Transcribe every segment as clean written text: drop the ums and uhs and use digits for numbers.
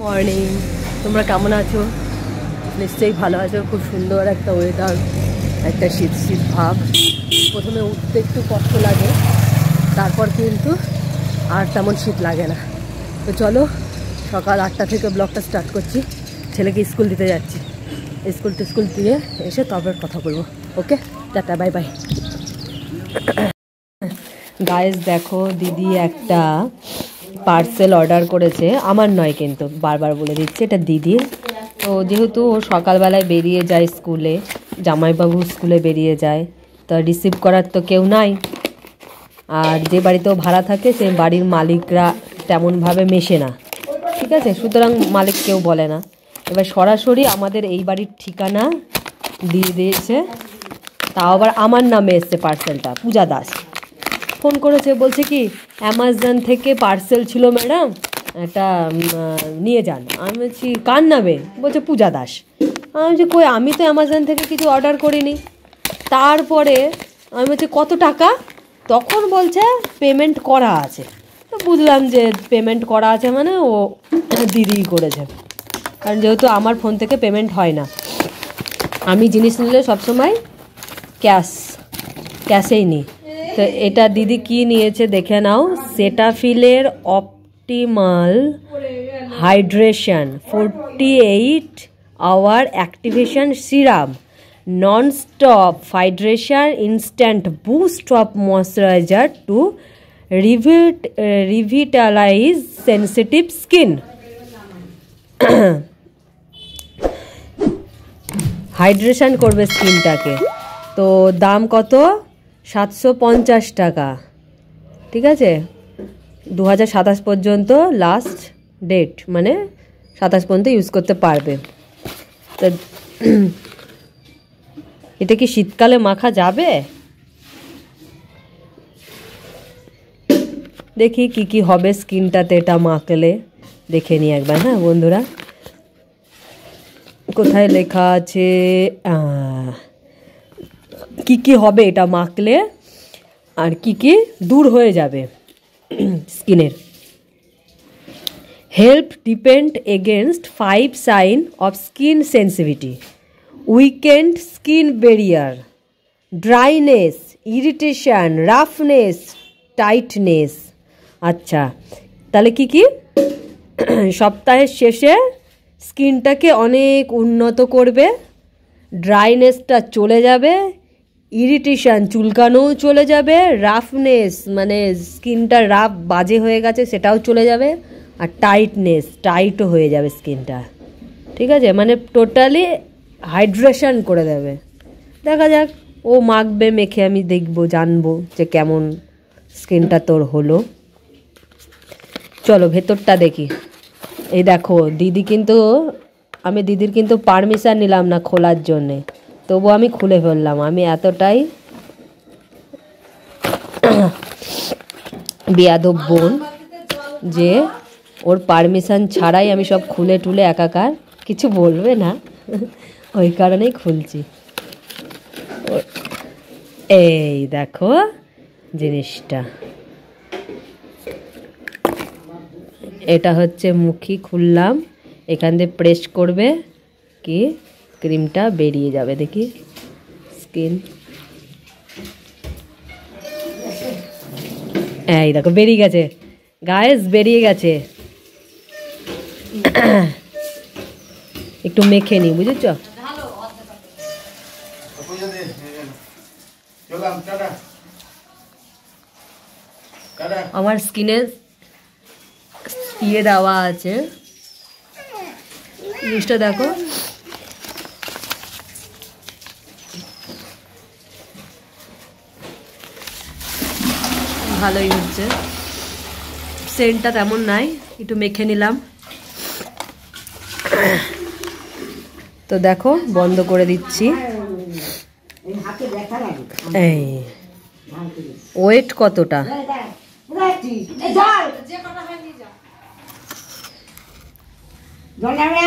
Morning, তোমরা কেমন আছো? নিশ্চয়ই ভালো আছো। খুব সুন্দর একটা ওয়েদার, একটা শীত শীত ভাব। প্রথমে উঠতে একটু কষ্ট লাগে, তারপর কিন্তু আর তেমন শীত লাগে না। তো চলো, সকাল 8টা থেকে ব্লগটা স্টার্ট করছি। ছেলেকে স্কুল দিতে যাচ্ছি। স্কুল দিয়ে এসে তারপর কথা বলবো। ওকে, টাটা, বাই বাই। গাইস দেখো, দিদি একটা পার্সেল অর্ডার করেছে। আমার নয়, কিন্তু বারবার বলে দিচ্ছি এটা দিদির। তো যেহেতু ও সকালবেলায় বেরিয়ে যায় স্কুলে, জামাইবাবু স্কুলে বেরিয়ে যায়, তো রিসিভ করার তো কেউ নাই। আর যে বাড়িতেও ভাড়া থাকে সেই বাড়ির মালিকরা তেমনভাবে মেশে না, ঠিক আছে? সুতরাং মালিক কেউ বলে না। এবার সরাসরি আমাদের এই বাড়ির ঠিকানা দিয়ে দিয়েছে, তাও আবার আমার নামে এসছে পার্সেলটা। পূজা দাস ফোন করেছে, বলছে কি অ্যামাজন থেকে পার্সেল ছিল ম্যাডাম, এটা নিয়ে যান। আমি বলছি কার নামে? বলছে পূজা দাস। আমি বলছি কই, আমি তো অ্যামাজন থেকে কিছু অর্ডার করিনি। তারপরে আমি বলছি কত টাকা? তখন বলছে পেমেন্ট করা আছে। তো বুঝলাম যে পেমেন্ট করা আছে মানে ও দিদিই করেছে, কারণ যেহেতু আমার ফোন থেকে পেমেন্ট হয় না। আমি জিনিস নিলে সবসময় ক্যাশেই নিই। তো এটা দিদি কি নিয়েছে দেখে নাও। সেটাফিলের optimal hydration 48 hour activation serum, non stop hydration, instant boost of moisturiser to revitalise sensitive skin. Hydration করবে স্কিনটাকে। তো দাম কত? 750 টাকা, ঠিক আছে? 2027 পর্যন্ত লাস্ট ডেট, মানে 27 পর্যন্ত ইউজ করতে পারবে। তো এটা কি শীতকালে মাখা যাবে? দেখি কি কি হবে স্কিনটাতে এটা মাখলে, দেখে নিই একবার। হ্যাঁ বন্ধুরা, কোথায় লেখা আছে কি কি হবে এটা মাখলে, আর কি কি দূর হয়ে যাবে স্কিনের। Help depend against 5 sign of skin sensitivity, weakened skin barrier, dryness, irritation, roughness, tightness. আচ্ছা, তাহলে কি কি? সপ্তাহের শেষে স্কিনটাকে অনেক উন্নত করবে, ড্রাইনেসটা চলে যাবে, ইরিটেশন চুলকানোও চলে যাবে, রাফনেস মানে স্কিনটা রাফ বাজে হয়ে গেছে সেটাও চলে যাবে, আর টাইটও হয়ে যাবে স্কিনটা, ঠিক আছে? মানে টোটালি হাইড্রেশন করে দেবে। দেখা যাক, ও মাখবে, মেখে আমি দেখবো, জানবো যে কেমন স্কিনটা তোর হলো। চলো ভেতরটা দেখি। এই দেখো দিদি, কিন্তু আমি দিদির কিন্তু পারমিশন নিলাম না খোলার জন্যে, তবু আমি খুলে ফেললাম। আমি এতটাই বেয়াদব বোন যে ওর পারমিশন ছাড়াই আমি সব খুলে টুলে একাকার, কিছু বলবে না ওই কারণেই খুলছি। এই দেখো জিনিসটা, এটা হচ্ছে মুখি খুললাম, এখান দিয়ে প্রেস করবে কি ক্রিমটা বেরিয়ে যাবে। দেখি স্কিন, এই দেখো বেরিয়ে গেছে গাইস, বেরিয়ে গেছে। একটু মেখে নি, বুঝেছ? আমার স্কিনে ইয়ে দেওয়া আছে, জিনিসটা দেখো। ভালোই হচ্ছে, সেন্টটা তেমন নাই, একটু মেখে নিলাম। তো দেখো বন্ধ করে দিচ্ছি। এই ওয়েট কতটা?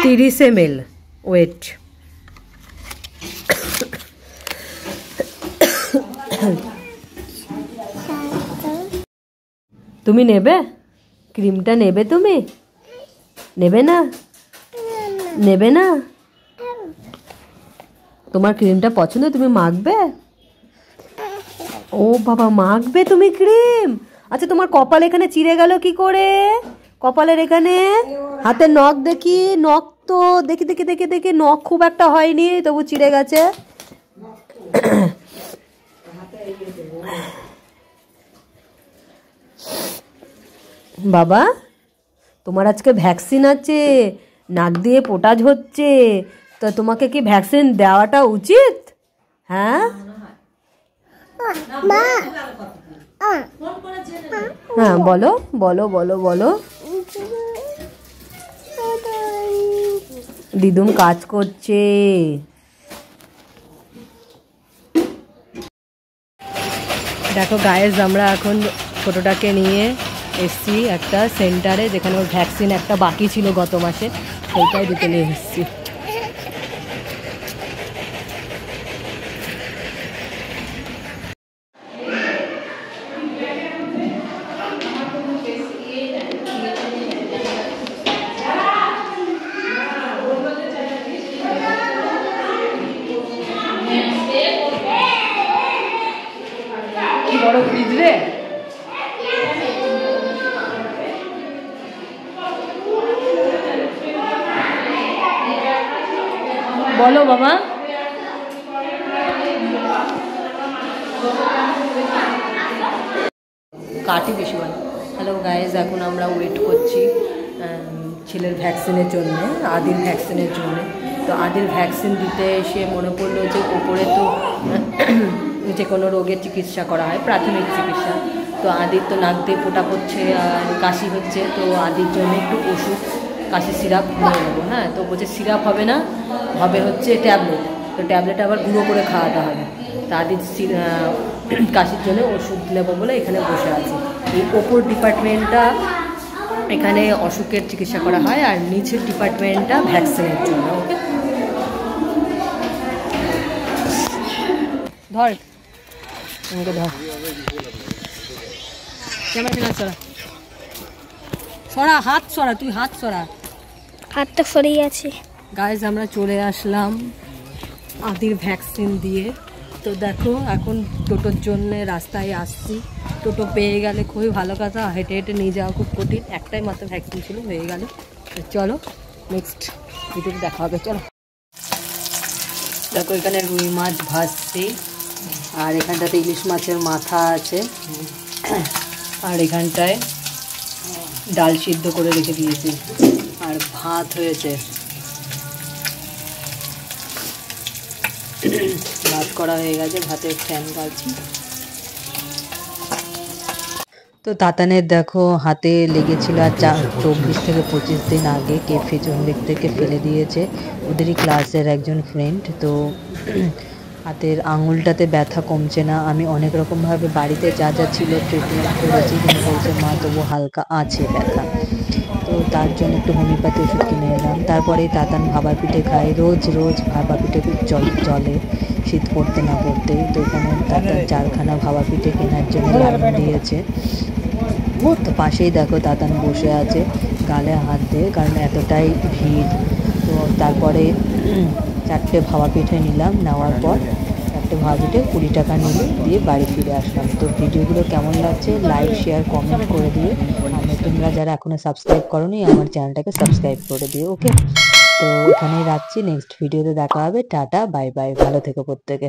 30 ml ওয়েট। তুমি নেবে ক্রিমটা? নেবে তুমি? নেবে না? নেবে না? তোমার ক্রিমটা পছন্দ, তুমি মাখবে? ও বাবা, মাখবে তুমি ক্রিম? আচ্ছা, তোমার কপাল এখানে চিড়ে গেল কি করে? কপালের এখানে হাতের নখ দেখি, নখ তো দেখি দেখি দেখি দেখি নখ খুব একটা হয়নি, তবু চিড়ে গেছে। বাবা, তোমার আজকে ভ্যাকসিন আছে, নাক দিয়ে পোটাজ হচ্ছে, তো তোমাকে কি ভ্যাকসিন দেওয়াটা উচিত? হ্যাঁ হ্যাঁ, বলো বলো বলো বলো। দিদুন কাজ করছে। দেখো গায়েস, আমরা এখন ছোটোটাকে নিয়ে এসছি একটা সেন্টারে, যেখানে ওর ভ্যাকসিন একটা বাকি ছিল গত মাসে, সেইটাই দিতে নিয়ে এসছি। বড় ফ্রিজ রে, বলো বাবা। কাটি বেশি বলো। হ্যালো গাইজ, এখন আমরা ওয়েট করছি ছেলের ভ্যাকসিনের জন্য, আদির ভ্যাকসিনের জন্য। তো আদির ভ্যাকসিন দিতে এসে মনে পড়লো যে ওপরে তো যে কোনো রোগের চিকিৎসা করা হয়, প্রাথমিক চিকিৎসা। তো আদির তো নাক দিয়ে পোটা পড়ছে আর কাশি হচ্ছে, তো আদির জন্য একটু ওষুধ, কাশি সিরাপ নিয়ে নেবো। হ্যাঁ, তো বলছে সিরাপ হবে না, হবে হচ্ছে ট্যাবলেট। তো ট্যাবলেট আবার গুঁড়ো করে খাওয়াতে হবে। তো আদির কাশির জন্য ওষুধ নেবো বলে এখানে বসে আছে। এই ওপর ডিপার্টমেন্টটা, এখানে অসুখের চিকিৎসা করা হয়, আর নিচের ডিপার্টমেন্টটা ভ্যাকসিনের জন্য। ওকে, ধর আমাকে ধর, ক্যামেরা সরা, সরা হাত সরা, তুই হাত সরা, হাতটা সরিয়ে আছে। গাইজ, আমরা চলে আসলাম আদির ভ্যাকসিন দিয়ে। তো দেখো এখন টোটোর জন্য রাস্তায় আসছি, টোটো পেয়ে গেলে খুবই ভালো কথা, হেঁটে হেঁটে নিয়ে যাওয়া খুব কঠিন। একটাই মাত্র ভ্যাকসিন ছিল, হয়ে গেল। চলো নেক্সট ভিডিওতে দেখা হবে, চলো। দেখো এখানে রুই মাছ ভাজছি, আর এখানটাতে ইলিশ মাছের মাথা আছে, আর এখানটায় ডাল সিদ্ধ করে রেখে দিয়েছি, আর ভাত হয়েছে, ভাত করা হয়ে গেছে, ভাতের ফ্যান গালছি। তো তাতানের দেখো হাতে লেগেছিল আর 24 থেকে 25 দিন আগে কেফে চন্ডিক থেকে ফেলে দিয়েছে ওদেরই ক্লাসের একজন ফ্রেন্ড। তো হাতের আঙুলটাতে ব্যথা কমছে না, আমি অনেক রকমভাবে বাড়িতে যা যা ছিল ট্রিটমেন্ট করেছি, কিন্তু বলছে মা তবু হালকা আছে ব্যথা। তো তার জন্য একটু হোমিওপ্যাথি ওষুধ কিনে এলাম। তারপরে তাতান ভাপা পিঠে খায়, রোজ রোজ ভাপা পিঠে চলে শীত পড়তে না পড়তে। তো এখানে তাতান 4খানা ভাপা পিঠে কেনার জন্য লাইন দিয়েছে। তো পাশেই দেখো তাতান বসে আছে গালে হাত দিয়ে, কারণ এতটাই ভিড়। তো তারপরে 4টে ভাপা পিঠে নিলাম, নেওয়ার পর 4টে ভাপা পিঠে 20 টাকা নিলে দিয়ে বাড়ি ফিরে আসলাম। তো ভিডিওগুলো কেমন লাগছে লাইক শেয়ার কমেন্ট করে দিয়ে, আর তোমরা যারা এখনও সাবস্ক্রাইব করোনি আমার চ্যানেলটাকে সাবস্ক্রাইব করে দিও। ওকে, তো এখানেই রাখছি, নেক্সট ভিডিওতে দেখা হবে। টাটা, বাই বাই, ভালো থেকো প্রত্যেকে।